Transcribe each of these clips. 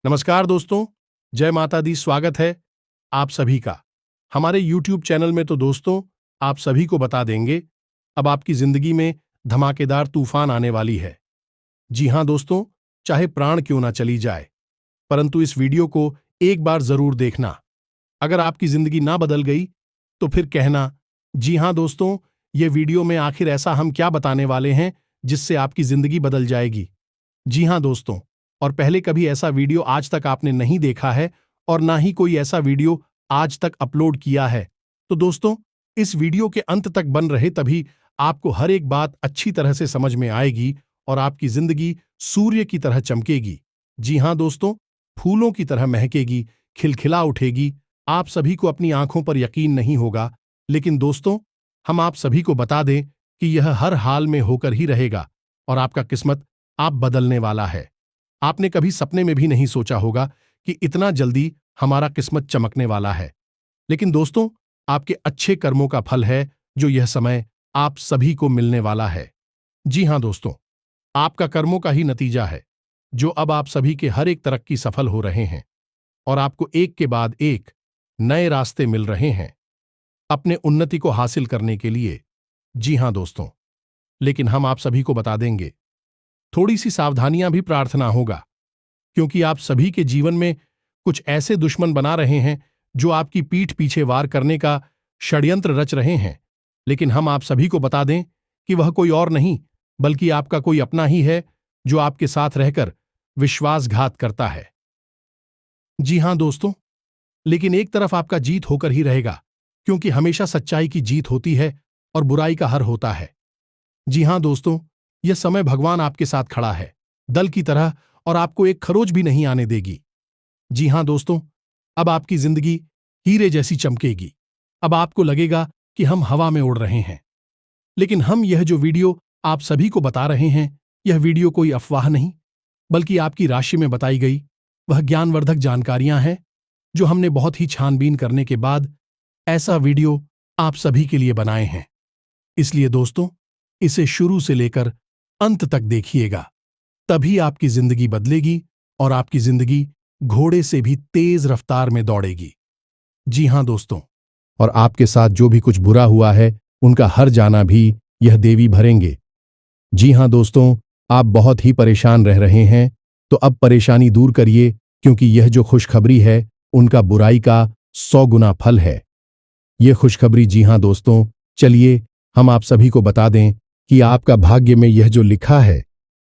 नमस्कार दोस्तों, जय माता दी। स्वागत है आप सभी का हमारे YouTube चैनल में। तो दोस्तों, आप सभी को बता देंगे, अब आपकी जिंदगी में धमाकेदार तूफान आने वाली है। जी हां दोस्तों, चाहे प्राण क्यों ना चली जाए, परंतु इस वीडियो को एक बार जरूर देखना। अगर आपकी जिंदगी ना बदल गई तो फिर कहना। जी हां दोस्तों, ये वीडियो में आखिर ऐसा हम क्या बताने वाले हैं जिससे आपकी जिंदगी बदल जाएगी। जी हां दोस्तों, और पहले कभी ऐसा वीडियो आज तक आपने नहीं देखा है और ना ही कोई ऐसा वीडियो आज तक अपलोड किया है, तो दोस्तों इस वीडियो के अंत तक बन रहे, तभी आपको हर एक बात अच्छी तरह से समझ में आएगी और आपकी जिंदगी सूर्य की तरह चमकेगी। जी हां दोस्तों, फूलों की तरह महकेगी, खिलखिला उठेगी। आप सभी को अपनी आंखों पर यकीन नहीं होगा, लेकिन दोस्तों हम आप सभी को बता दें कि यह हर हाल में होकर ही रहेगा और आपका किस्मत आप बदलने वाला है। आपने कभी सपने में भी नहीं सोचा होगा कि इतना जल्दी हमारा किस्मत चमकने वाला है, लेकिन दोस्तों आपके अच्छे कर्मों का फल है जो यह समय आप सभी को मिलने वाला है। जी हां दोस्तों, आपका कर्मों का ही नतीजा है जो अब आप सभी के हर एक तरक्की सफल हो रहे हैं और आपको एक के बाद एक नए रास्ते मिल रहे हैं अपने उन्नति को हासिल करने के लिए। जी हां दोस्तों, लेकिन हम आप सभी को बता देंगे, थोड़ी सी सावधानियां भी प्रार्थना होगा, क्योंकि आप सभी के जीवन में कुछ ऐसे दुश्मन बना रहे हैं जो आपकी पीठ पीछे वार करने का षड्यंत्र रच रहे हैं। लेकिन हम आप सभी को बता दें कि वह कोई और नहीं बल्कि आपका कोई अपना ही है जो आपके साथ रहकर विश्वासघात करता है। जी हां दोस्तों, लेकिन एक तरफ आपका जीत होकर ही रहेगा, क्योंकि हमेशा सच्चाई की जीत होती है और बुराई का हर होता है। जी हां दोस्तों, यह समय भगवान आपके साथ खड़ा है दल की तरह और आपको एक खरोच भी नहीं आने देगी। जी हां दोस्तों, अब आपकी जिंदगी हीरे जैसी चमकेगी। अब आपको लगेगा कि हम हवा में उड़ रहे हैं। लेकिन हम यह जो वीडियो आप सभी को बता रहे हैं, यह वीडियो कोई अफवाह नहीं बल्कि आपकी राशि में बताई गई वह ज्ञानवर्धक जानकारियां हैं जो हमने बहुत ही छानबीन करने के बाद ऐसा वीडियो आप सभी के लिए बनाए हैं। इसलिए दोस्तों, इसे शुरू से लेकर अंत तक देखिएगा, तभी आपकी जिंदगी बदलेगी और आपकी जिंदगी घोड़े से भी तेज रफ्तार में दौड़ेगी। जी हां दोस्तों, और आपके साथ जो भी कुछ बुरा हुआ है उनका हर जाना भी यह देवी भरेंगे। जी हां दोस्तों, आप बहुत ही परेशान रह रहे हैं, तो अब परेशानी दूर करिए, क्योंकि यह जो खुशखबरी है उनका बुराई का 100 गुना फल है। यह खुशखबरी, जी हां दोस्तों, चलिए हम आप सभी को बता दें कि आपका भाग्य में यह जो लिखा है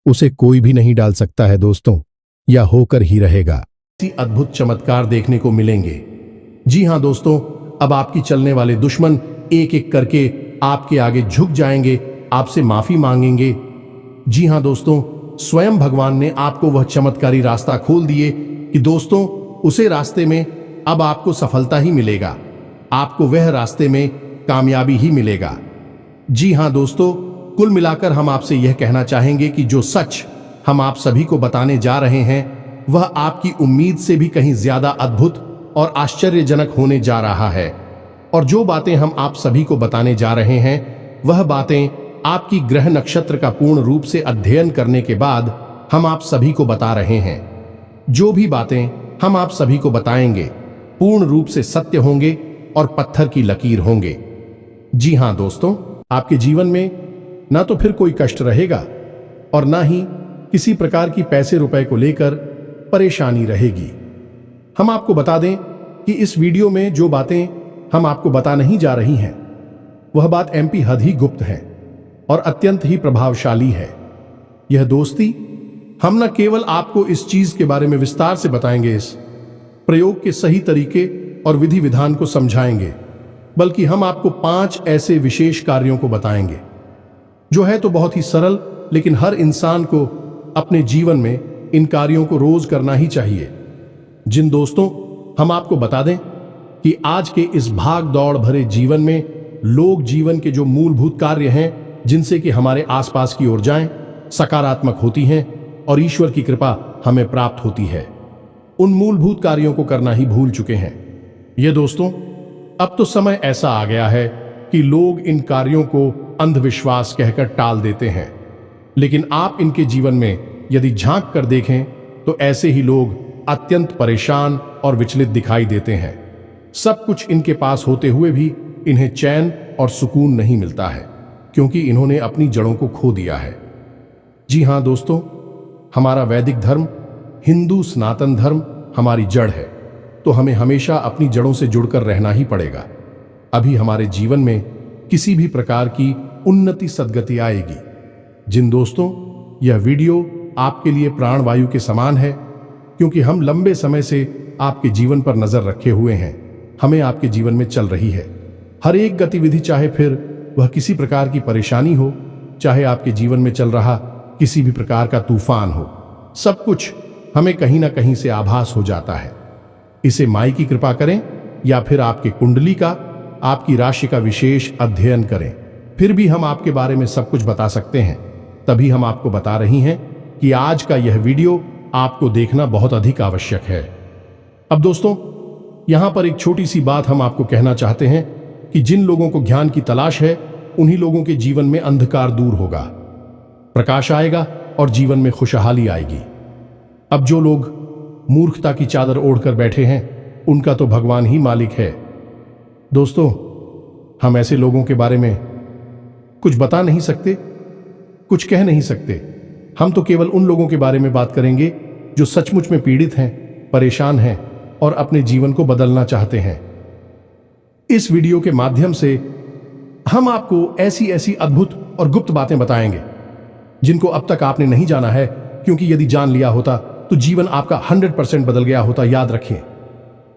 उसे कोई भी नहीं डाल सकता है दोस्तों, यह होकर ही रहेगा। ऐसी अद्भुत चमत्कार देखने को मिलेंगे। जी हां दोस्तों, अब आपकी चलने वाले दुश्मन एक एक करके आपके आगे झुक जाएंगे, आपसे माफी मांगेंगे। जी हां दोस्तों, स्वयं भगवान ने आपको वह चमत्कारी रास्ता खोल दिए कि दोस्तों उसे रास्ते में अब आपको सफलता ही मिलेगा, आपको वह रास्ते में कामयाबी ही मिलेगा। जी हां दोस्तों, कुल मिलाकर हम आपसे यह कहना चाहेंगे कि जो सच हम आप सभी को बताने जा रहे हैं वह आपकी उम्मीद से भी कहीं ज्यादा अद्भुत और आश्चर्यजनक होने जा रहा है। और जो बातें हम आप सभी को बताने जा रहे हैं वह बातें आपकी ग्रह नक्षत्र का पूर्ण रूप से अध्ययन करने के बाद हम आप सभी को बता रहे हैं। जो भी बातें हम आप सभी को बताएंगे पूर्ण रूप से सत्य होंगे और पत्थर की लकीर होंगे। जी हां दोस्तों, आपके जीवन में ना तो फिर कोई कष्ट रहेगा और ना ही किसी प्रकार की पैसे रुपए को लेकर परेशानी रहेगी। हम आपको बता दें कि इस वीडियो में जो बातें हम आपको बता नहीं जा रही हैं वह बात MP हद ही गुप्त है और अत्यंत ही प्रभावशाली है। यह दोस्ती हम न केवल आपको इस चीज के बारे में विस्तार से बताएंगे, इस प्रयोग के सही तरीके और विधि विधान को समझाएंगे, बल्कि हम आपको 5 ऐसे विशेष कार्यों को बताएंगे जो है तो बहुत ही सरल, लेकिन हर इंसान को अपने जीवन में इन कार्यों को रोज करना ही चाहिए। जिन दोस्तों, हम आपको बता दें कि आज के इस भाग दौड़ भरे जीवन में लोग जीवन के जो मूलभूत कार्य हैं जिनसे कि हमारे आसपास की ऊर्जाएं सकारात्मक होती हैं और ईश्वर की कृपा हमें प्राप्त होती है, उन मूलभूत कार्यों को करना ही भूल चुके हैं। ये दोस्तों, अब तो समय ऐसा आ गया है कि लोग इन कार्यों को अंधविश्वास कहकर टाल देते हैं, लेकिन आप इनके जीवन में यदि झांक कर देखें तो ऐसे ही लोग अत्यंत परेशान और विचलित दिखाई देते हैं। सब कुछ इनके पास होते हुए भी इन्हें चैन और सुकून नहीं मिलता है, क्योंकि इन्होंने अपनी जड़ों को खो दिया है। जी हां दोस्तों, हमारा वैदिक धर्म, हिंदू सनातन धर्म हमारी जड़ है, तो हमें हमेशा अपनी जड़ों से जुड़कर रहना ही पड़ेगा। अभी हमारे जीवन में किसी भी प्रकार की उन्नति सद्गति आएगी। जिन दोस्तों, यह वीडियो आपके लिए प्राणवायु के समान है, क्योंकि हम लंबे समय से आपके जीवन पर नजर रखे हुए हैं। हमें आपके जीवन में चल रही है हर एक गतिविधि, चाहे फिर वह किसी प्रकार की परेशानी हो, चाहे आपके जीवन में चल रहा किसी भी प्रकार का तूफान हो, सब कुछ हमें कहीं ना कहीं से आभास हो जाता है। इसे माई की कृपा करें या फिर आपके कुंडली का, आपकी राशि का विशेष अध्ययन करें, फिर भी हम आपके बारे में सब कुछ बता सकते हैं। तभी हम आपको बता रही हैं कि आज का यह वीडियो आपको देखना बहुत अधिक आवश्यक है। अब दोस्तों, यहां पर एक छोटी सी बात हम आपको कहना चाहते हैं कि जिन लोगों को ज्ञान की तलाश है, उन्हीं लोगों के जीवन में अंधकार दूर होगा, प्रकाश आएगा और जीवन में खुशहाली आएगी। अब जो लोग मूर्खता की चादर ओढ़कर बैठे हैं, उनका तो भगवान ही मालिक है। दोस्तों, हम ऐसे लोगों के बारे में कुछ बता नहीं सकते, कुछ कह नहीं सकते। हम तो केवल उन लोगों के बारे में बात करेंगे जो सचमुच में पीड़ित हैं, परेशान हैं और अपने जीवन को बदलना चाहते हैं। इस वीडियो के माध्यम से हम आपको ऐसी ऐसी अद्भुत और गुप्त बातें बताएंगे जिनको अब तक आपने नहीं जाना है, क्योंकि यदि जान लिया होता तो जीवन आपका 100% बदल गया होता। याद रखिए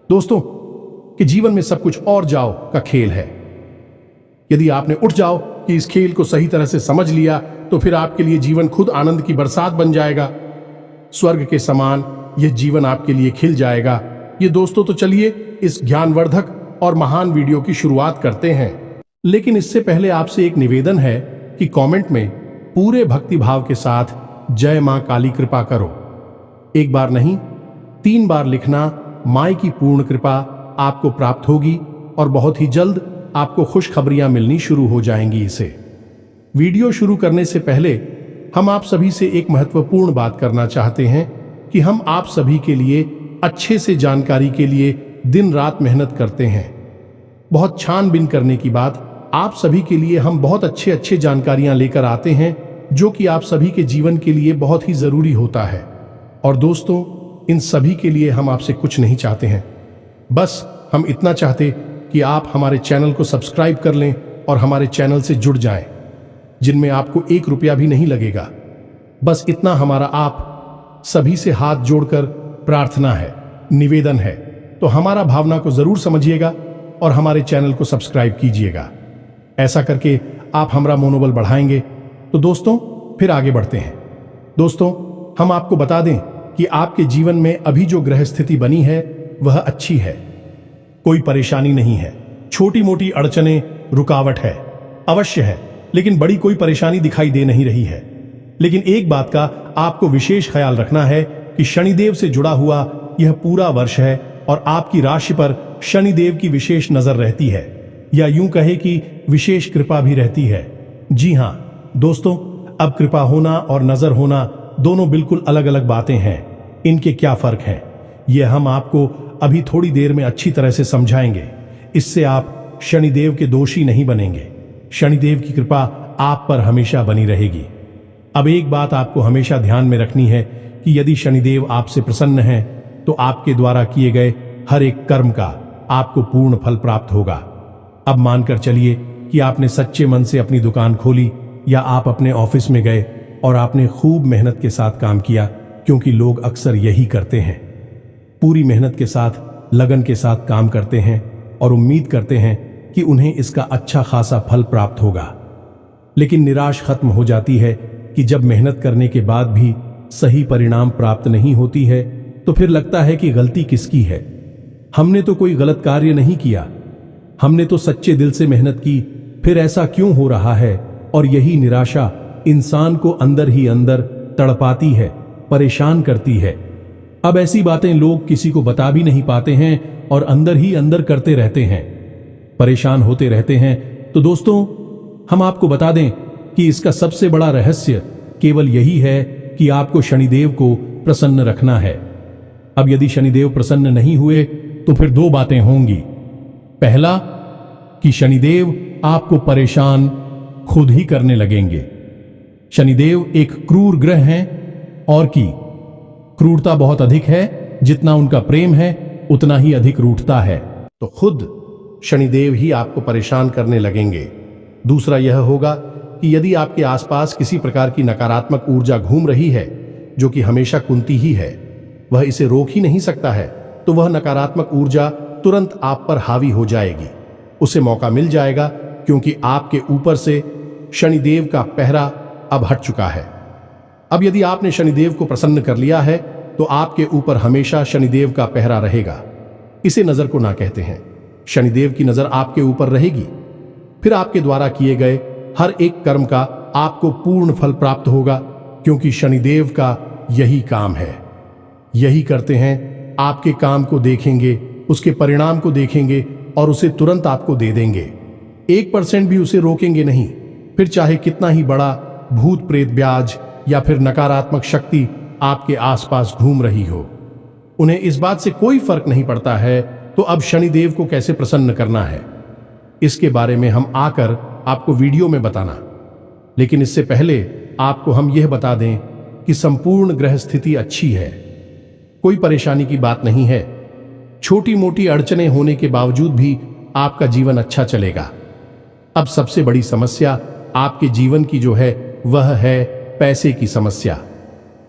दोस्तों कि जीवन में सब कुछ और जाओ का खेल है। यदि आपने उठ जाओ कि इस खेल को सही तरह से समझ लिया, तो फिर आपके लिए जीवन खुद आनंद की बरसात बन जाएगा। स्वर्ग के समान यह जीवन आपके लिए खिल जाएगा। ये दोस्तों, तो चलिए इस ज्ञानवर्धक और महान वीडियो की शुरुआत करते हैं। लेकिन इससे पहले आपसे एक निवेदन है कि कमेंट में पूरे भक्ति भाव के साथ जय मां काली कृपा करो। एक बार नहीं, 3 बार लिखना। माई की पूर्ण कृपा आपको प्राप्त होगी और बहुत ही जल्द आपको खुशखबरियां मिलनी शुरू हो जाएंगी। इसे वीडियो शुरू करने से पहले हम आप सभी से एक महत्वपूर्ण बात करना चाहते हैं कि हम आप सभी के लिए अच्छे से जानकारी के लिए दिन रात मेहनत करते हैं। बहुत छानबीन करने की बात, आप सभी के लिए हम बहुत अच्छे जानकारियां लेकर आते हैं, जो कि आप सभी के जीवन के लिए बहुत ही जरूरी होता है। और दोस्तों, इन सभी के लिए हम आपसे कुछ नहीं चाहते हैं, बस हम इतना चाहते कि आप हमारे चैनल को सब्सक्राइब कर लें और हमारे चैनल से जुड़ जाएं, जिनमें आपको 1 रुपया भी नहीं लगेगा। बस इतना हमारा आप सभी से हाथ जोड़कर प्रार्थना है, निवेदन है। तो हमारा भावना को जरूर समझिएगा और हमारे चैनल को सब्सक्राइब कीजिएगा। ऐसा करके आप हमारा मनोबल बढ़ाएंगे। तो दोस्तों, फिर आगे बढ़ते हैं। दोस्तों, हम आपको बता दें कि आपके जीवन में अभी जो ग्रह स्थिति बनी है वह अच्छी है, कोई परेशानी नहीं है। छोटी मोटी अड़चने, रुकावट है, अवश्य है, लेकिन बड़ी कोई परेशानी दिखाई दे नहीं रही है। लेकिन एक बात का आपको विशेष ख्याल रखना है कि शनिदेव से जुड़ा हुआ यह पूरा वर्ष है और आपकी राशि पर शनिदेव की विशेष नजर रहती है, या यूं कहे कि विशेष कृपा भी रहती है। जी हां दोस्तों, अब कृपा होना और नजर होना दोनों बिल्कुल अलग अलग बातें हैं। इनके क्या फर्क है, यह हम आपको अभी थोड़ी देर में अच्छी तरह से समझाएंगे। इससे आप शनिदेव के दोषी नहीं बनेंगे। शनिदेव की कृपा आप पर हमेशा बनी रहेगी। अब एक बात आपको हमेशा ध्यान में रखनी है कि यदि शनिदेव आपसे प्रसन्न है, तो आपके द्वारा किए गए हर एक कर्म का आपको पूर्ण फल प्राप्त होगा। अब मानकर चलिए कि आपने सच्चे मन से अपनी दुकान खोली, या आप अपने ऑफिस में गए और आपने खूब मेहनत के साथ काम किया, क्योंकि लोग अक्सर यही करते हैं, पूरी मेहनत के साथ, लगन के साथ काम करते हैं और उम्मीद करते हैं कि उन्हें इसका अच्छा खासा फल प्राप्त होगा। लेकिन निराश खत्म हो जाती है कि जब मेहनत करने के बाद भी सही परिणाम प्राप्त नहीं होती है, तो फिर लगता है कि गलती किसकी है। हमने तो कोई गलत कार्य नहीं किया, हमने तो सच्चे दिल से मेहनत की, फिर ऐसा क्यों हो रहा है। और यही निराशा इंसान को अंदर ही अंदर तड़पाती है, परेशान करती है। अब ऐसी बातें लोग किसी को बता भी नहीं पाते हैं और अंदर ही अंदर करते रहते हैं, परेशान होते रहते हैं। तो दोस्तों, हम आपको बता दें कि इसका सबसे बड़ा रहस्य केवल यही है कि आपको शनिदेव को प्रसन्न रखना है। अब यदि शनिदेव प्रसन्न नहीं हुए तो फिर दो बातें होंगी। पहला कि शनिदेव आपको परेशान खुद ही करने लगेंगे। शनिदेव एक क्रूर ग्रह हैं और की क्रूरता बहुत अधिक है। जितना उनका प्रेम है उतना ही अधिक रूठता है, तो खुद शनिदेव ही आपको परेशान करने लगेंगे। दूसरा यह होगा कि यदि आपके आसपास किसी प्रकार की नकारात्मक ऊर्जा घूम रही है जो कि हमेशा कुंती ही है, वह इसे रोक ही नहीं सकता है, तो वह नकारात्मक ऊर्जा तुरंत आप पर हावी हो जाएगी। उसे मौका मिल जाएगा क्योंकि आपके ऊपर से शनिदेव का पहरा अब हट चुका है। अब यदि आपने शनिदेव को प्रसन्न कर लिया है तो आपके ऊपर हमेशा शनिदेव का पहरा रहेगा। इसे नजर को ना कहते हैं। शनिदेव की नजर आपके ऊपर रहेगी, फिर आपके द्वारा किए गए हर एक कर्म का आपको पूर्ण फल प्राप्त होगा, क्योंकि शनिदेव का यही काम है। यही करते हैं, आपके काम को देखेंगे, उसके परिणाम को देखेंगे और उसे तुरंत आपको दे देंगे। 1% भी उसे रोकेंगे नहीं, फिर चाहे कितना ही बड़ा भूत प्रेत ब्याज या फिर नकारात्मक शक्ति आपके आसपास घूम रही हो। उन्हें इस बात से कोई फर्क नहीं पड़ता है। तो अब शनिदेव को कैसे प्रसन्न करना है, इसके बारे में हम आकर आपको वीडियो में बताना। लेकिन इससे पहले आपको हम यह बता दें कि संपूर्ण ग्रह स्थिति अच्छी है, कोई परेशानी की बात नहीं है। छोटी मोटी अड़चनें होने के बावजूद भी आपका जीवन अच्छा चलेगा। अब सबसे बड़ी समस्या आपके जीवन की जो है वह है पैसे की समस्या।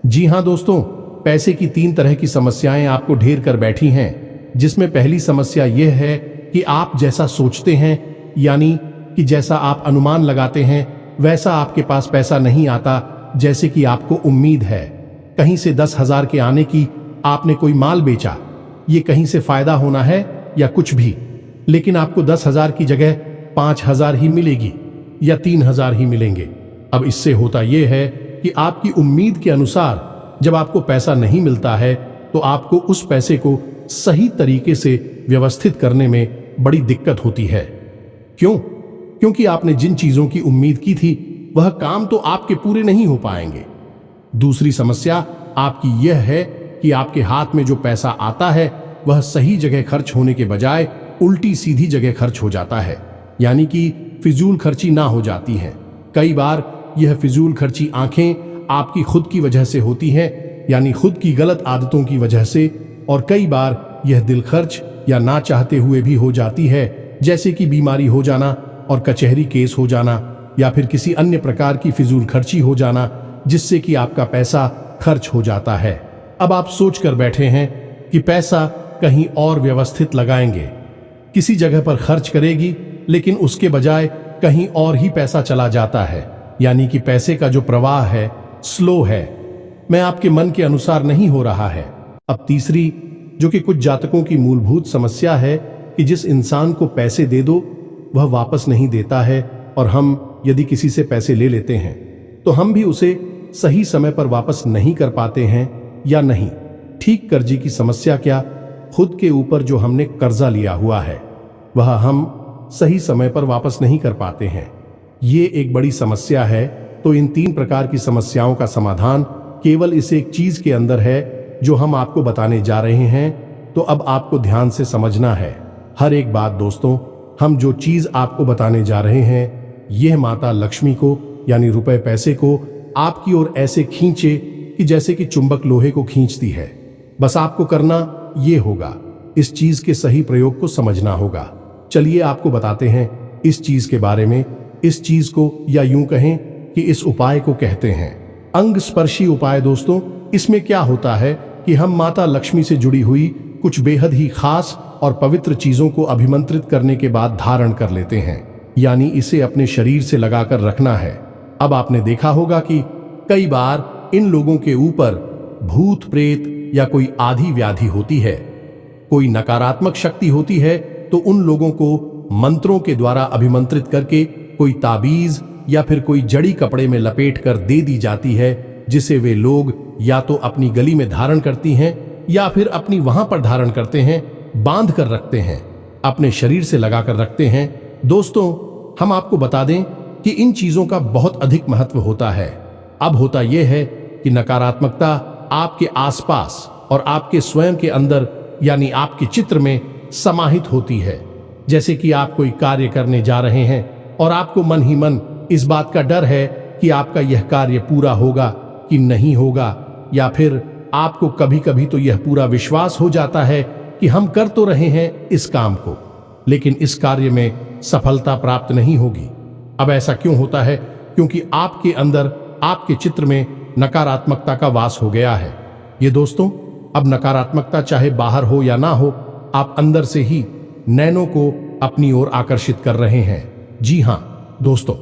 जी हां दोस्तों, पैसे की 3 तरह की समस्याएं आपको ढेर कर बैठी हैं, जिसमें पहली समस्या यह है कि आप जैसा सोचते हैं, यानी कि जैसा आप अनुमान लगाते हैं वैसा आपके पास पैसा नहीं आता जैसे कि आपको उम्मीद है। कहीं से 10,000 के आने की आपने कोई माल बेचा, ये कहीं से फायदा होना है या कुछ भी, लेकिन आपको 10,000 की जगह 5,000 ही मिलेगी या 3,000 ही मिलेंगे। अब इससे होता यह है कि आपकी उम्मीद के अनुसार जब आपको पैसा नहीं मिलता है तो आपको उस पैसे को सही तरीके से व्यवस्थित करने में बड़ी दिक्कत होती है। क्यों? क्योंकि आपने जिन चीजों की उम्मीद की थी वह काम तो आपके पूरे नहीं हो पाएंगे। दूसरी समस्या आपकी यह है कि आपके हाथ में जो पैसा आता है वह सही जगह खर्च होने के बजाय उल्टी सीधी जगह खर्च हो जाता है, यानी कि फिजूल खर्ची ना हो जाती है। कई बार यह फिजूल खर्ची आंखें आपकी खुद की वजह से होती हैं, यानी खुद की गलत आदतों की वजह से, और कई बार यह दिल खर्च या ना चाहते हुए भी हो जाती है, जैसे कि बीमारी हो जाना और कचहरी केस हो जाना या फिर किसी अन्य प्रकार की फिजूल खर्ची हो जाना, जिससे कि आपका पैसा खर्च हो जाता है। अब आप सोच कर बैठे हैं कि पैसा कहीं और व्यवस्थित लगाएंगे, किसी जगह पर खर्च करेगी, लेकिन उसके बजाय कहीं और ही पैसा चला जाता है, यानी कि पैसे का जो प्रवाह है स्लो है, मैं आपके मन के अनुसार नहीं हो रहा है। अब तीसरी, जो कि कुछ जातकों की मूलभूत समस्या है, कि जिस इंसान को पैसे दे दो वह वापस नहीं देता है, और हम यदि किसी से पैसे ले लेते हैं तो हम भी उसे सही समय पर वापस नहीं कर पाते हैं या नहीं। ठीक कर्जे की समस्या क्या, खुद के ऊपर जो हमने कर्जा लिया हुआ है वह हम सही समय पर वापस नहीं कर पाते हैं, ये एक बड़ी समस्या है। तो इन 3 प्रकार की समस्याओं का समाधान केवल इस एक चीज के अंदर है जो हम आपको बताने जा रहे हैं। तो अब आपको ध्यान से समझना है हर एक बात। दोस्तों, हम जो चीज आपको बताने जा रहे हैं यह माता लक्ष्मी को, यानी रुपए पैसे को आपकी ओर ऐसे खींचे कि जैसे कि चुंबक लोहे को खींचती है। बस आपको करना ये होगा, इस चीज के सही प्रयोग को समझना होगा। चलिए आपको बताते हैं इस चीज के बारे में। इस चीज को, या यूं कहें कि इस उपाय को कहते हैं अंग स्पर्शी उपाय। दोस्तों, इसमें क्या होता है कि हम माता लक्ष्मी से जुड़ी हुई कुछ बेहद ही खास और पवित्र चीजों को अभिमंत्रित करने के बाद धारण कर लेते हैं, यानी इसे अपने शरीर से लगाकर रखना है। अब आपने देखा होगा कि कई बार इन लोगों के ऊपर भूत प्रेत या कोई आधी व्याधि होती है, कोई नकारात्मक शक्ति होती है, तो उन लोगों को मंत्रों के द्वारा अभिमंत्रित करके कोई ताबीज या फिर कोई जड़ी कपड़े में लपेट कर दे दी जाती है, जिसे वे लोग या तो अपनी गली में धारण करती हैं या फिर अपनी वहां पर धारण करते हैं, बांध कर रखते हैं, अपने शरीर से लगाकर रखते हैं। दोस्तों, हम आपको बता दें कि इन चीजों का बहुत अधिक महत्व होता है। अब होता यह है कि नकारात्मकता आपके आसपास और आपके स्वयं के अंदर यानी आपके चित्र में समाहित होती है। जैसे कि आप कोई कार्य करने जा रहे हैं और आपको मन ही मन इस बात का डर है कि आपका यह कार्य पूरा होगा कि नहीं होगा, या फिर आपको कभी कभी तो यह पूरा विश्वास हो जाता है कि हम कर तो रहे हैं इस काम को, लेकिन इस कार्य में सफलता प्राप्त नहीं होगी। अब ऐसा क्यों होता है? क्योंकि आपके अंदर, आपके चित्र में नकारात्मकता का वास हो गया है। ये दोस्तों, अब नकारात्मकता चाहे बाहर हो या ना हो, आप अंदर से ही नैनों को अपनी ओर आकर्षित कर रहे हैं। जी हां दोस्तों,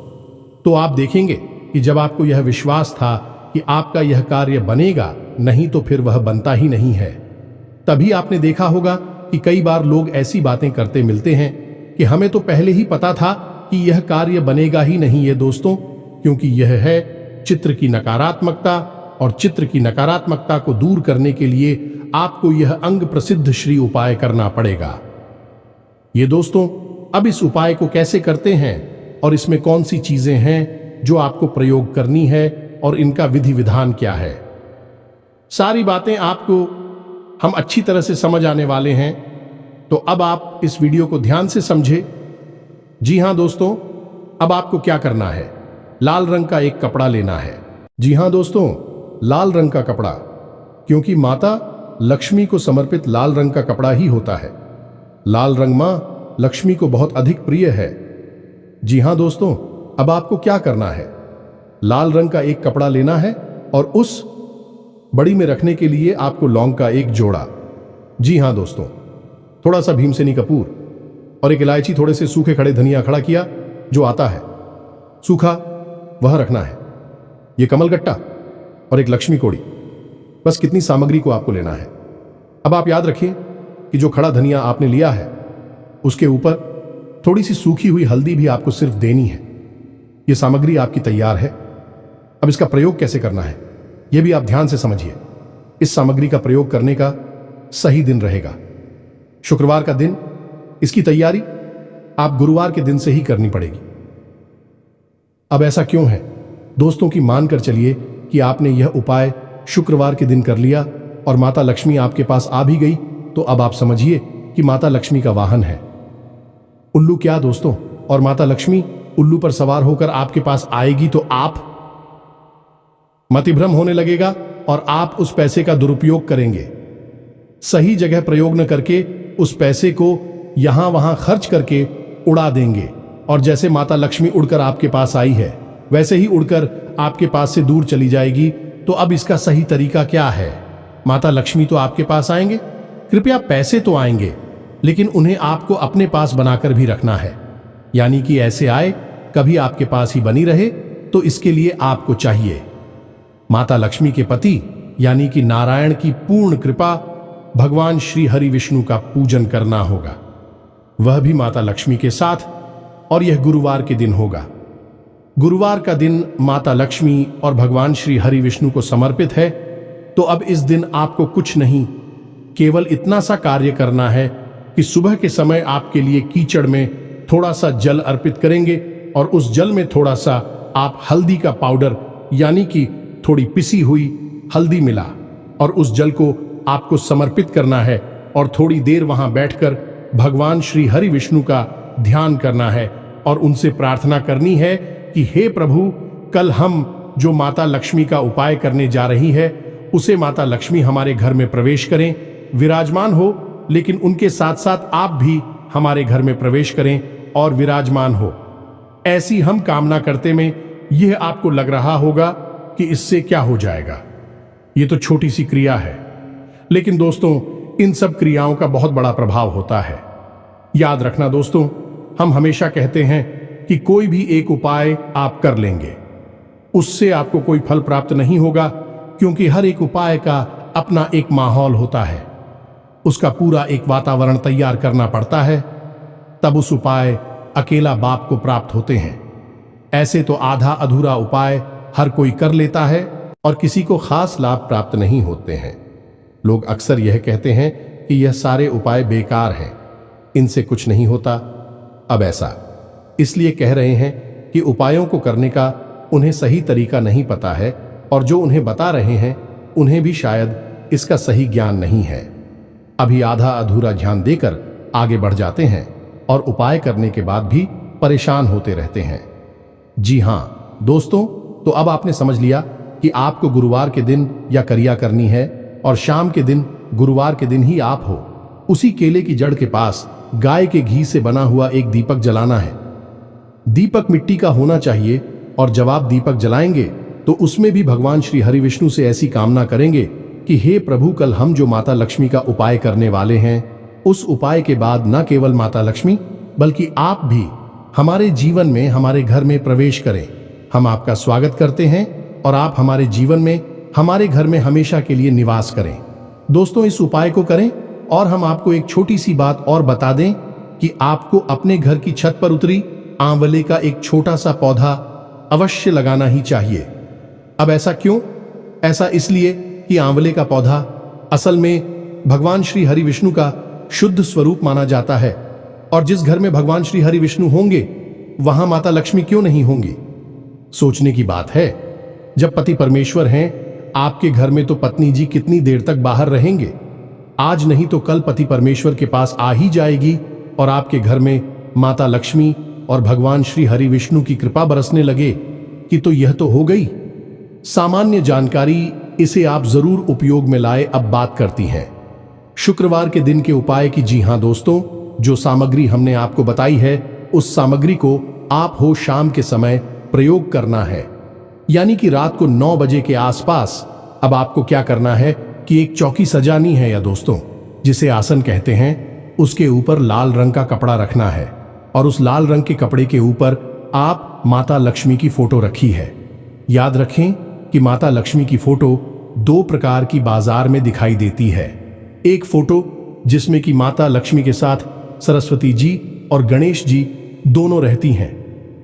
तो आप देखेंगे कि जब आपको यह विश्वास था कि आपका यह कार्य बनेगा, नहीं तो फिर वह बनता ही नहीं है, तभी आपने देखा होगा कि कई बार लोग ऐसी बातें करते मिलते हैं कि हमें तो पहले ही पता था कि यह कार्य बनेगा ही नहीं। ये दोस्तों, क्योंकि यह है चित्र की नकारात्मकता, और चित्र की नकारात्मकता को दूर करने के लिए आपको यह अंग प्रसिद्ध श्री उपाय करना पड़ेगा। ये दोस्तों, अब इस उपाय को कैसे करते हैं और इसमें कौन सी चीजें हैं जो आपको प्रयोग करनी है और इनका विधि विधान क्या है, सारी बातें आपको हम अच्छी तरह से समझ आने वाले हैं। तो अब आप इस वीडियो को ध्यान से समझे। जी हां दोस्तों, अब आपको क्या करना है, लाल रंग का एक कपड़ा लेना है। जी हां दोस्तों, लाल रंग का कपड़ा, क्योंकि माता लक्ष्मी को समर्पित लाल रंग का कपड़ा ही होता है। लाल रंग मां लक्ष्मी को बहुत अधिक प्रिय है। जी हां दोस्तों, अब आपको क्या करना है, लाल रंग का एक कपड़ा लेना है और उस बड़ी में रखने के लिए आपको लौंग का एक जोड़ा, जी हां दोस्तों, थोड़ा सा भीमसेनी कपूर और एक इलायची, थोड़े से सूखे खड़े धनिया खड़ा किया जो आता है सूखा, वह रखना है। यह कमलगट्टा और एक लक्ष्मी कोड़ी, बस कितनी सामग्री को आपको लेना है। अब आप याद रखिए कि जो खड़ा धनिया आपने लिया है उसके ऊपर थोड़ी सी सूखी हुई हल्दी भी आपको सिर्फ देनी है। यह सामग्री आपकी तैयार है। अब इसका प्रयोग कैसे करना है यह भी आप ध्यान से समझिए। इस सामग्री का प्रयोग करने का सही दिन रहेगा शुक्रवार का दिन। इसकी तैयारी आप गुरुवार के दिन से ही करनी पड़ेगी। अब ऐसा क्यों है दोस्तों कि मानकर चलिए कि आपने यह उपाय शुक्रवार के दिन कर लिया और माता लक्ष्मी आपके पास आ भी गई, तो अब आप समझिए कि माता लक्ष्मी का वाहन है उल्लू। क्या दोस्तों, और माता लक्ष्मी उल्लू पर सवार होकर आपके पास आएगी तो आप मतिभ्रम होने लगेगा और आप उस पैसे का दुरुपयोग करेंगे। सही जगह प्रयोग न करके उस पैसे को यहां वहां खर्च करके उड़ा देंगे, और जैसे माता लक्ष्मी उड़कर आपके पास आई है वैसे ही उड़कर आपके पास से दूर चली जाएगी। तो अब इसका सही तरीका क्या है? माता लक्ष्मी तो आपके पास आएंगे, कृपया पैसे तो आएंगे, लेकिन उन्हें आपको अपने पास बनाकर भी रखना है, यानी कि ऐसे आए कभी आपके पास ही बनी रहे। तो इसके लिए आपको चाहिए माता लक्ष्मी के पति यानी कि नारायण की पूर्ण कृपा, भगवान श्री हरि विष्णु का पूजन करना होगा, वह भी माता लक्ष्मी के साथ, और यह गुरुवार के दिन होगा। गुरुवार का दिन माता लक्ष्मी और भगवान श्री हरि विष्णु को समर्पित है। तो अब इस दिन आपको कुछ नहीं, केवल इतना सा कार्य करना है कि सुबह के समय आपके लिए कीचड़ में थोड़ा सा जल अर्पित करेंगे और उस जल में थोड़ा सा आप हल्दी का पाउडर यानी कि थोड़ी पिसी हुई हल्दी मिला और उस जल को आपको समर्पित करना है और थोड़ी देर वहां बैठकर भगवान श्री हरि विष्णु का ध्यान करना है और उनसे प्रार्थना करनी है कि हे प्रभु, कल हम जो माता लक्ष्मी का उपाय करने जा रही है उसे माता लक्ष्मी हमारे घर में प्रवेश करें, विराजमान हो, लेकिन उनके साथ साथ आप भी हमारे घर में प्रवेश करें और विराजमान हो। ऐसी हम कामना करते में यह आपको लग रहा होगा कि इससे क्या हो जाएगा, ये तो छोटी सी क्रिया है, लेकिन दोस्तों इन सब क्रियाओं का बहुत बड़ा प्रभाव होता है। याद रखना दोस्तों, हम हमेशा कहते हैं कि कोई भी एक उपाय आप कर लेंगे उससे आपको कोई फल प्राप्त नहीं होगा, क्योंकि हर एक उपाय का अपना एक माहौल होता है, उसका पूरा एक वातावरण तैयार करना पड़ता है, तब उस उपाय अकेला बाप को प्राप्त होते हैं। ऐसे तो आधा अधूरा उपाय हर कोई कर लेता है और किसी को खास लाभ प्राप्त नहीं होते हैं। लोग अक्सर यह कहते हैं कि यह सारे उपाय बेकार हैं, इनसे कुछ नहीं होता। अब ऐसा इसलिए कह रहे हैं कि उपायों को करने का उन्हें सही तरीका नहीं पता है, और जो उन्हें बता रहे हैं उन्हें भी शायद इसका सही ज्ञान नहीं है। अभी आधा अधूरा ध्यान देकर आगे बढ़ जाते हैं और उपाय करने के बाद भी परेशान होते रहते हैं। जी हां दोस्तों, तो अब आपने समझ लिया कि आपको गुरुवार के दिन या क्रिया करनी है और शाम के दिन गुरुवार के दिन ही आप हो उसी केले की जड़ के पास गाय के घी से बना हुआ एक दीपक जलाना है। दीपक मिट्टी का होना चाहिए और जब आप दीपक जलाएंगे तो उसमें भी भगवान श्री हरि विष्णु से ऐसी कामना करेंगे कि हे प्रभु, कल हम जो माता लक्ष्मी का उपाय करने वाले हैं उस उपाय के बाद न केवल माता लक्ष्मी बल्कि आप भी हमारे जीवन में, हमारे घर में प्रवेश करें। हम आपका स्वागत करते हैं और आप हमारे जीवन में, हमारे घर में हमेशा के लिए निवास करें। दोस्तों, इस उपाय को करें और हम आपको एक छोटी सी बात और बता दें कि आपको अपने घर की छत पर उतरी आंवले का एक छोटा सा पौधा अवश्य लगाना ही चाहिए। अब ऐसा क्यों? ऐसा इसलिए कि आंवले का पौधा असल में भगवान श्री हरि विष्णु का शुद्ध स्वरूप माना जाता है और जिस घर में भगवान श्री हरि विष्णु होंगे वहां माता लक्ष्मी क्यों नहीं होंगी? सोचने की बात है। जब पति परमेश्वर हैं आपके घर में तो पत्नी जी कितनी देर तक बाहर रहेंगे? आज नहीं तो कल पति परमेश्वर के पास आ ही जाएगी और आपके घर में माता लक्ष्मी और भगवान श्री हरि विष्णु की कृपा बरसने लगे कि तो यह तो हो गई सामान्य जानकारी। इसे आप जरूर उपयोग में लाए। अब बात करती हैं शुक्रवार के दिन के उपाय की। जी हां दोस्तों, जो सामग्री हमने आपको बताई है उस सामग्री को आप हो शाम के समय प्रयोग करना है, यानी कि रात को 9 बजे के आसपास। अब आपको क्या करना है कि एक चौकी सजानी है या दोस्तों जिसे आसन कहते हैं, उसके ऊपर लाल रंग का कपड़ा रखना है और उस लाल रंग के कपड़े के ऊपर आप माता लक्ष्मी की फोटो रखी है। याद रखें कि माता लक्ष्मी की फोटो 2 प्रकार की बाजार में दिखाई देती है। एक फोटो जिसमें कि माता लक्ष्मी के साथ सरस्वती जी और गणेश जी दोनों रहती हैं।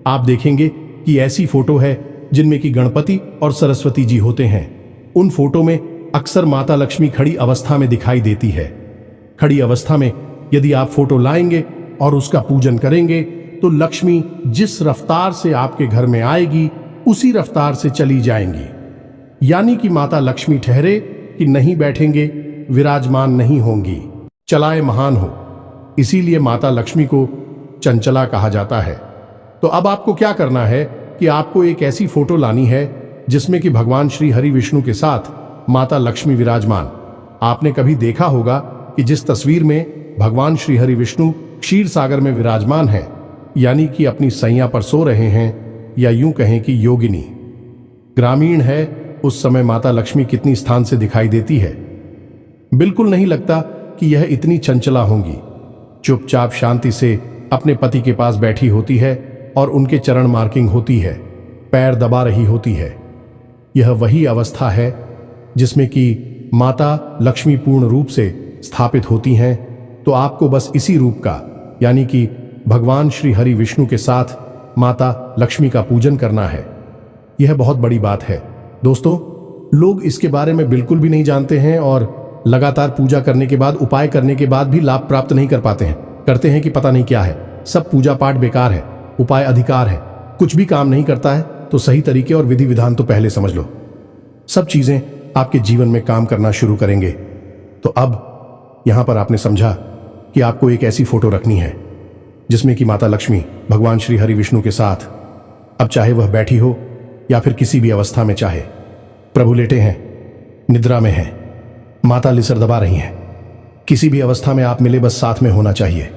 आप देखेंगे कि ऐसी फोटो है जिनमें कि गणपति और सरस्वती जी होते हैं। उन फोटो में अक्सर माता लक्ष्मी खड़ी अवस्था में दिखाई देती है। खड़ी अवस्था में यदि आप फोटो लाएंगे और उसका पूजन करेंगे तो लक्ष्मी जिस रफ्तार से आपके घर में आएगी उसी रफ्तार से चली जाएंगी, यानी कि माता लक्ष्मी ठहरे कि नहीं बैठेंगे, विराजमान नहीं होंगी, चलाए महान हो। इसीलिए माता लक्ष्मी को चंचला कहा जाता है। तो अब आपको क्या करना है कि आपको एक ऐसी फोटो लानी है जिसमें कि भगवान श्री हरि विष्णु के साथ माता लक्ष्मी विराजमान। आपने कभी देखा होगा कि जिस तस्वीर में भगवान श्री हरि विष्णु क्षीर सागर में विराजमान है, यानी कि अपनी सैया पर सो रहे हैं, या यूं कहें कि योगिनी ग्रामीण है, उस समय माता लक्ष्मी कितनी स्थान से दिखाई देती है। बिल्कुल नहीं लगता कि यह इतनी चंचला होंगी। चुपचाप शांति से अपने पति के पास बैठी होती है और उनके चरण मार्किंग होती है, पैर दबा रही होती है। यह वही अवस्था है जिसमें कि माता लक्ष्मी पूर्ण रूप से स्थापित होती हैं। तो आपको बस इसी रूप का, यानी कि भगवान श्री हरि विष्णु के साथ माता लक्ष्मी का पूजन करना है। यह बहुत बड़ी बात है दोस्तों। लोग इसके बारे में बिल्कुल भी नहीं जानते हैं और लगातार पूजा करने के बाद, उपाय करने के बाद भी लाभ प्राप्त नहीं कर पाते हैं। करते हैं कि पता नहीं क्या है, सब पूजा पाठ बेकार है, उपाय अधिकार है, कुछ भी काम नहीं करता है। तो सही तरीके और विधि विधान तो पहले समझ लो, सब चीजें आपके जीवन में काम करना शुरू करेंगे। तो अब यहां पर आपने समझा कि आपको एक ऐसी फोटो रखनी है जिसमें कि माता लक्ष्मी भगवान श्री हरि विष्णु के साथ, अब चाहे वह बैठी हो या फिर किसी भी अवस्था में, चाहे प्रभु लेटे हैं, निद्रा में हैं, माता लिसर दबा रही हैं, किसी भी अवस्था में आप मिले, बस साथ में होना चाहिए।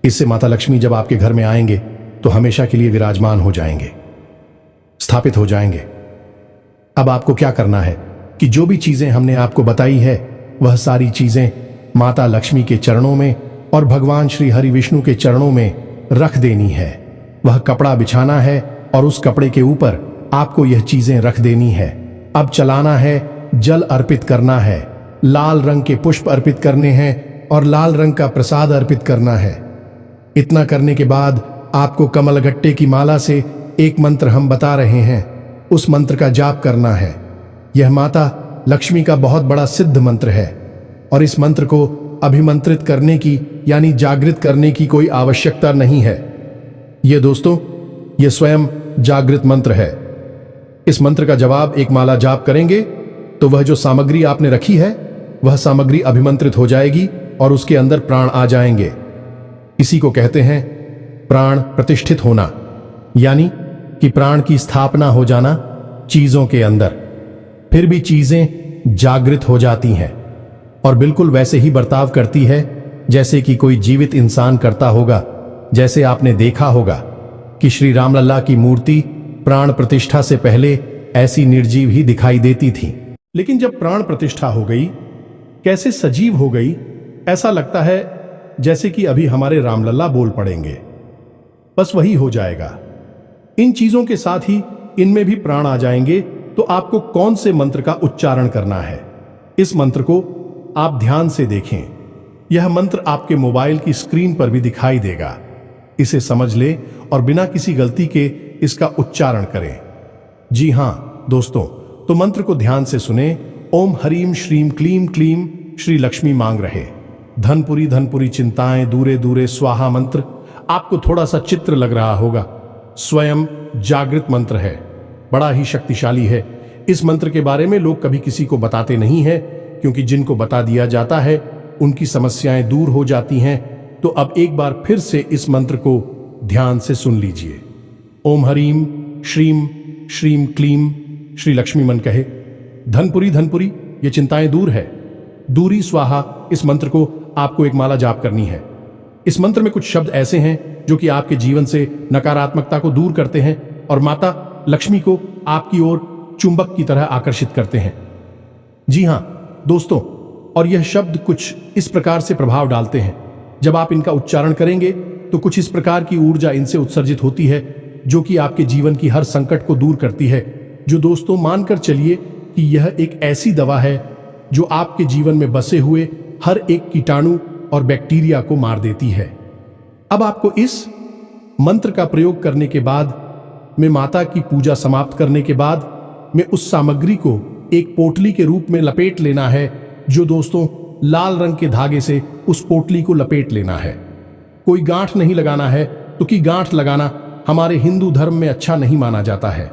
इससे माता लक्ष्मी जब आपके घर में आएंगे तो हमेशा के लिए विराजमान हो जाएंगे, स्थापित हो जाएंगे। अब आपको क्या करना है कि जो भी चीजें हमने आपको बताई है वह सारी चीजें माता लक्ष्मी के चरणों में और भगवान श्री हरि विष्णु के चरणों में रख देनी है। वह कपड़ा बिछाना है और उस कपड़े के ऊपर आपको यह चीजें रख देनी है। अब चलाना है, जल अर्पित करना है, लाल रंग के पुष्प अर्पित करने हैं और लाल रंग का प्रसाद अर्पित करना है। इतना करने के बाद आपको कमलगट्टे की माला से एक मंत्र हम बता रहे हैं, उस मंत्र का जाप करना है। यह माता लक्ष्मी का बहुत बड़ा सिद्ध मंत्र है और इस मंत्र को अभिमंत्रित करने की, यानी जागृत करने की कोई आवश्यकता नहीं है। यह दोस्तों, यह स्वयं जागृत मंत्र है। इस मंत्र का जवाब एक माला जाप करेंगे तो वह जो सामग्री आपने रखी है वह सामग्री अभिमंत्रित हो जाएगी और उसके अंदर प्राण आ जाएंगे। इसी को कहते हैं प्राण प्रतिष्ठित होना, यानी कि प्राण की स्थापना हो जाना चीजों के अंदर। फिर भी चीजें जागृत हो जाती हैं और बिल्कुल वैसे ही बर्ताव करती है जैसे कि कोई जीवित इंसान करता होगा। जैसे आपने देखा होगा कि श्री रामलला की मूर्ति प्राण प्रतिष्ठा से पहले ऐसी निर्जीव ही दिखाई देती थी, लेकिन जब प्राण प्रतिष्ठा हो गई कैसे सजीव हो गई, ऐसा लगता है जैसे कि अभी हमारे रामलला बोल पड़ेंगे। बस वही हो जाएगा। इन चीजों के साथ ही इनमें भी प्राण आ जाएंगे। तो आपको कौन से मंत्र का उच्चारण करना है, इस मंत्र को आप ध्यान से देखें। यह मंत्र आपके मोबाइल की स्क्रीन पर भी दिखाई देगा। इसे समझ ले और बिना किसी गलती के इसका उच्चारण करें। जी हां दोस्तों, तो मंत्र को ध्यान से सुने। ओम हरीम श्रीम क्लीम क्लीम श्री लक्ष्मी मांग रहे, धनपुरी धनपुरी चिंताएं दूरे दूरे स्वाहा। मंत्र आपको थोड़ा सा चित्र लग रहा होगा, स्वयं जागृत मंत्र है, बड़ा ही शक्तिशाली है। इस मंत्र के बारे में लोग कभी किसी को बताते नहीं है, क्योंकि जिनको बता दिया जाता है उनकी समस्याएं दूर हो जाती हैं। तो अब एक बार फिर से इस मंत्र को ध्यान से सुन लीजिए। ओम हरीम श्रीम श्रीम क्लीम श्री लक्ष्मी मन कहे, धनपुरी धनपुरी ये चिंताएं दूर है, दूरी स्वाहा। इस मंत्र को आपको एक माला जाप करनी है। इस मंत्र में कुछ शब्द ऐसे हैं जो कि आपके जीवन से नकारात्मकता को दूर करते हैं और माता लक्ष्मी को आपकी ओर चुंबक की तरह आकर्षित करते हैं। जी हां दोस्तों, और यह शब्द कुछ इस प्रकार से प्रभाव डालते हैं, जब आप इनका उच्चारण करेंगे तो कुछ इस प्रकार की ऊर्जा इनसे उत्सर्जित होती है जो कि आपके जीवन की हर संकट को दूर करती है। जो दोस्तों मानकर चलिए कि यह एक ऐसी दवा है जो आपके जीवन में बसे हुए हर एक कीटाणु और बैक्टीरिया को मार देती है। अब आपको इस मंत्र का प्रयोग करने के बाद में माता की पूजा समाप्त करने के बाद में उस सामग्री को एक पोटली के रूप में लपेट लेना है। जो दोस्तों लाल रंग के धागे से उस पोटली को लपेट लेना है। कोई गांठ नहीं लगाना है, क्योंकि गांठ लगाना हमारे हिंदू धर्म में अच्छा नहीं माना जाता है।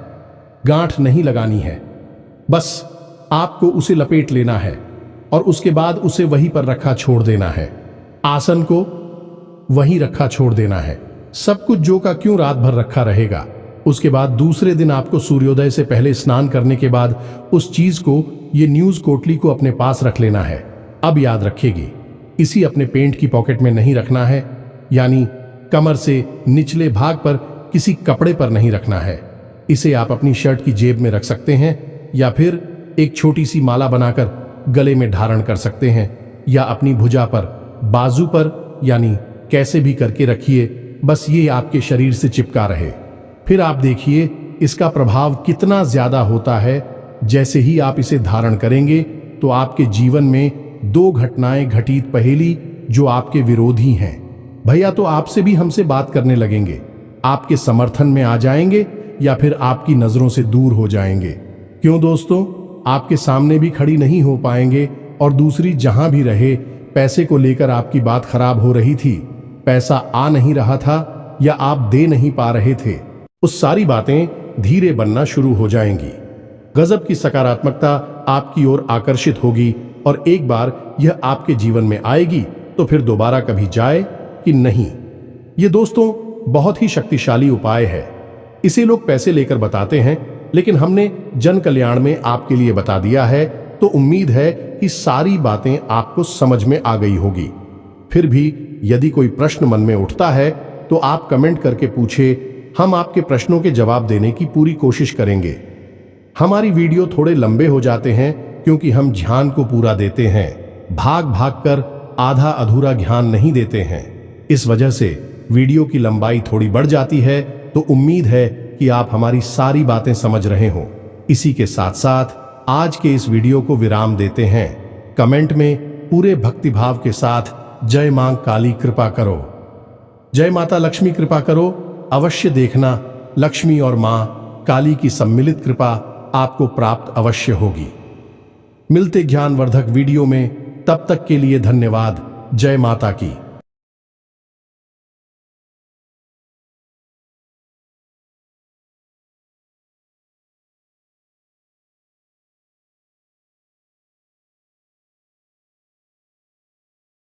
गांठ नहीं लगानी है, बस आपको उसे लपेट लेना है और उसके बाद उसे वहीं पर रखा छोड़ देना है। आसन को वहीं रखा छोड़ देना है। सब कुछ जो का क्यों रात भर रखा रहेगा। उसके बाद दूसरे दिन आपको सूर्योदय से पहले स्नान करने के बाद उस चीज को, ये न्यूज कोटली को अपने पास रख लेना है। अब याद रखेगी, इसी अपने पेंट की पॉकेट में नहीं रखना है, यानी कमर से निचले भाग पर किसी कपड़े पर नहीं रखना है। इसे आप अपनी शर्ट की जेब में रख सकते हैं या फिर एक छोटी सी माला बनाकर गले में धारण कर सकते हैं या अपनी भुजा पर, बाजू पर, यानी कैसे भी करके रखिए, बस ये आपके शरीर से चिपका रहे। फिर आप देखिए इसका प्रभाव कितना ज्यादा होता है। जैसे ही आप इसे धारण करेंगे तो आपके जीवन में दो घटनाएं घटित पहेली जो आपके विरोधी हैं भैया, तो आपसे भी हमसे बात करने लगेंगे, आपके समर्थन में आ जाएंगे या फिर आपकी नजरों से दूर हो जाएंगे। क्यों दोस्तों, आपके सामने भी खड़ी नहीं हो पाएंगे और दूसरी जहां भी रहे, पैसे को लेकर आपकी बात खराब हो रही थी, पैसा आ नहीं रहा था या आप दे नहीं पा रहे थे, उस सारी बातें धीरे बनना शुरू हो जाएंगी। गजब की सकारात्मकता आपकी ओर आकर्षित होगी और एक बार यह आपके जीवन में आएगी तो फिर दोबारा कभी जाए कि नहीं। ये दोस्तों बहुत ही शक्तिशाली उपाय है। इसे लोग पैसे लेकर बताते हैं, लेकिन हमने जन कल्याण में आपके लिए बता दिया है, तो उम्मीद है कि सारी बातें आपको समझ में आ गई होगी। फिर भी यदि कोई प्रश्न मन में उठता है तो आप कमेंट करके पूछे, हम आपके प्रश्नों के जवाब देने की पूरी कोशिश करेंगे। हमारी वीडियो थोड़े लंबे हो जाते हैं क्योंकि हम ध्यान को पूरा देते हैं, भाग भाग कर आधा अधूरा ज्ञान नहीं देते हैं। इस वजह से वीडियो की लंबाई थोड़ी बढ़ जाती है, तो उम्मीद है कि आप हमारी सारी बातें समझ रहे हो। इसी के साथ साथ आज के इस वीडियो को विराम देते हैं। कमेंट में पूरे भक्तिभाव के साथ जय मां काली कृपा करो, जय माता लक्ष्मी कृपा करो अवश्य देखना। लक्ष्मी और मां काली की सम्मिलित कृपा आपको प्राप्त अवश्य होगी। मिलते ज्ञानवर्धक वीडियो में, तब तक के लिए धन्यवाद। जय माता की।